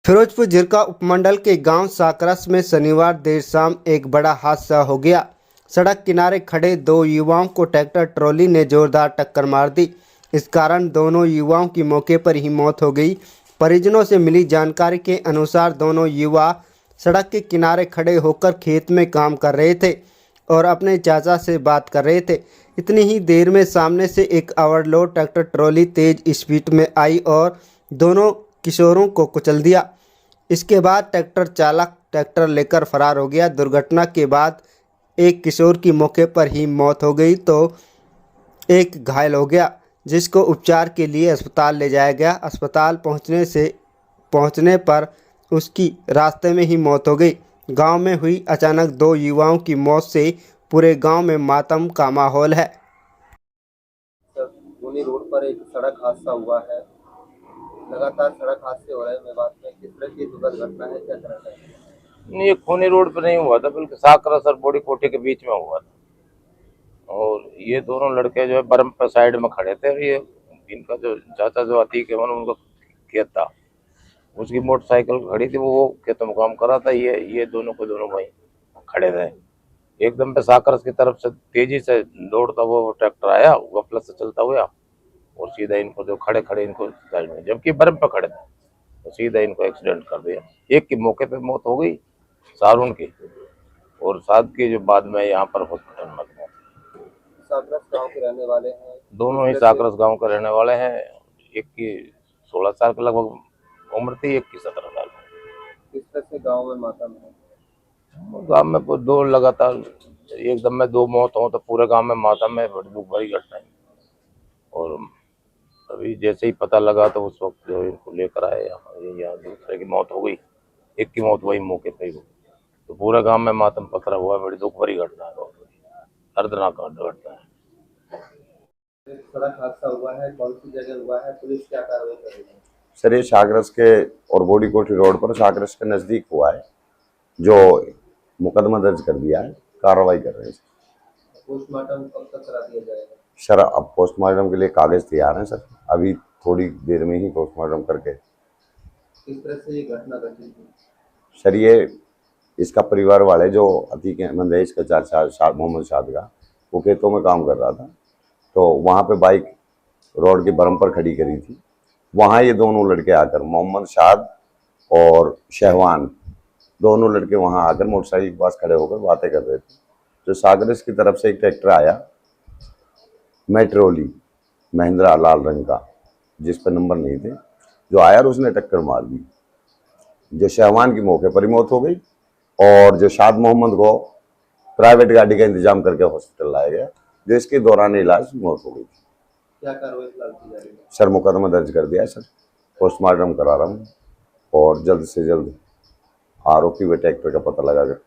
फिरोजपुर जिरका उपमंडल के गांव साकरस में शनिवार देर शाम एक बड़ा हादसा हो गया। सड़क किनारे खड़े दो युवाओं को ट्रैक्टर ट्रॉली ने जोरदार टक्कर मार दी। इस कारण दोनों युवाओं की मौके पर ही मौत हो गई। परिजनों से मिली जानकारी के अनुसार दोनों युवा सड़क के किनारे खड़े होकर खेत में काम कर रहे थे और अपने चाचा से बात कर रहे थे। इतनी ही देर में सामने से एक ओवरलोड ट्रैक्टर ट्रॉली तेज स्पीड में आई और दोनों किशोरों को कुचल दिया। इसके बाद ट्रैक्टर चालक ट्रैक्टर लेकर फरार हो गया। दुर्घटना के बाद एक किशोर की मौके पर ही मौत हो गई तो एक घायल हो गया, जिसको उपचार के लिए अस्पताल ले जाया गया। अस्पताल पहुंचने पर उसकी रास्ते में ही मौत हो गई। गांव में हुई अचानक दो युवाओं की मौत से पूरे गांव में मातम का माहौल है। खूनी रोड पर एक सड़क हादसा हुआ है। लगातार सड़क हादसे हो रहे हैं। मेवात में किस तरह की दुखद घटना है, क्या कहना चाहिए? नहीं, ये खूनी रोड पे नहीं हुआ था, बल्कि साकरस और बोड़ी कोठी के बीच में हुआ था। और ये दोनों लड़के जो है बर्म पर साइड में खड़े थे। ये इनका जो चाचा जो अतीक है उनका खेत था, उसकी मोटरसाइकिल खड़ी थी, वो खेतों में काम कर रहा था। ये दोनों वहीं खड़े थे। एकदम पे साकरस की तरफ से तेजी से दौड़ता वो ट्रैक्टर आया, वो प्लस से चलता हुआ और सीधा इनको जो खड़े खड़े इनको साइड में, जबकि बर्म पे खड़े थे, तो सीधा इनको एक्सीडेंट कर दिया। एक की मौके पे मौत हो गई, सारून की, और साथ की जो बाद में यहाँ पर हॉस्पिटल में गए। साकरस गांव के रहने वाले हैं। दोनों ही साकरस गांव के रहने वाले हैं। एक की 16 साल के लगभग उम्र थी, एक की 17 साल। किस तरह से गांव में मातम है? गांव में दो लगातार एकदम में दो मौत हो तो पूरे गांव में मातम है, बड़ी दुख भरी घटना है। और अभी जैसे ही पता लगा तो उस वक्त जो इनको लेकर आए यहाँ दूसरे की मौत हो गई। एक की मौत वही मौके पे ही हो गई। तो पूरा गांव में मातम पसरा हुआ है, बड़ी दुख भरी घटना है, बहुत दर्दनाक घटना है। सड़क हादसा हुआ है, कौन सी जगह हुआ है, पुलिस क्या कार्रवाई कर रही है? सर, ये साकरस के और बोड़ी कोठी रोड पर साकरस के नज़दीक हुआ है, जो मुकदमा दर्ज कर दिया है, कार्रवाई कर रहे हैं। पोस्टमार्टम कब तक करा दिया जाएगा? सर, अब पोस्टमार्टम के लिए कागज तैयार हैं सर, अभी थोड़ी देर में ही पोस्टमार्टम करके। किस तरह से ये घटना घटी थी? सर, ये इसका परिवार वाले जो अतीक अहमद है, इसका चाचा मोहम्मद शाद का, वो खेतों में काम कर रहा था, तो वहाँ पे बाइक रोड के बरम पर खड़ी करी थी। वहाँ ये दोनों लड़के आकर, मोहम्मद शाद और शहवान, दोनों लड़के वहाँ आकर मोटरसाइकिल के पास खड़े होकर बातें कर रहे थे। जो सागरस की तरफ से एक ट्रैक्टर आया, मेट्रोली महिंद्रा लाल रंग का, जिस पर नंबर नहीं थे, जो आया और उसने टक्कर मार दी। जो शहवान की मौके पर ही मौत हो गई और जो शाद मोहम्मद को प्राइवेट गाड़ी का इंतजाम करके हॉस्पिटल लाया गया, जो इसके दौरान इलाज मौत हो गई थी। क्या कार्रवाई फिलहाल की जा रही है? सर, मुकदमा दर्ज कर दिया है सर, पोस्टमार्टम करा रहा हूँ और जल्द से जल्द आरोपी व ट्रैक्टर का पता लगाकर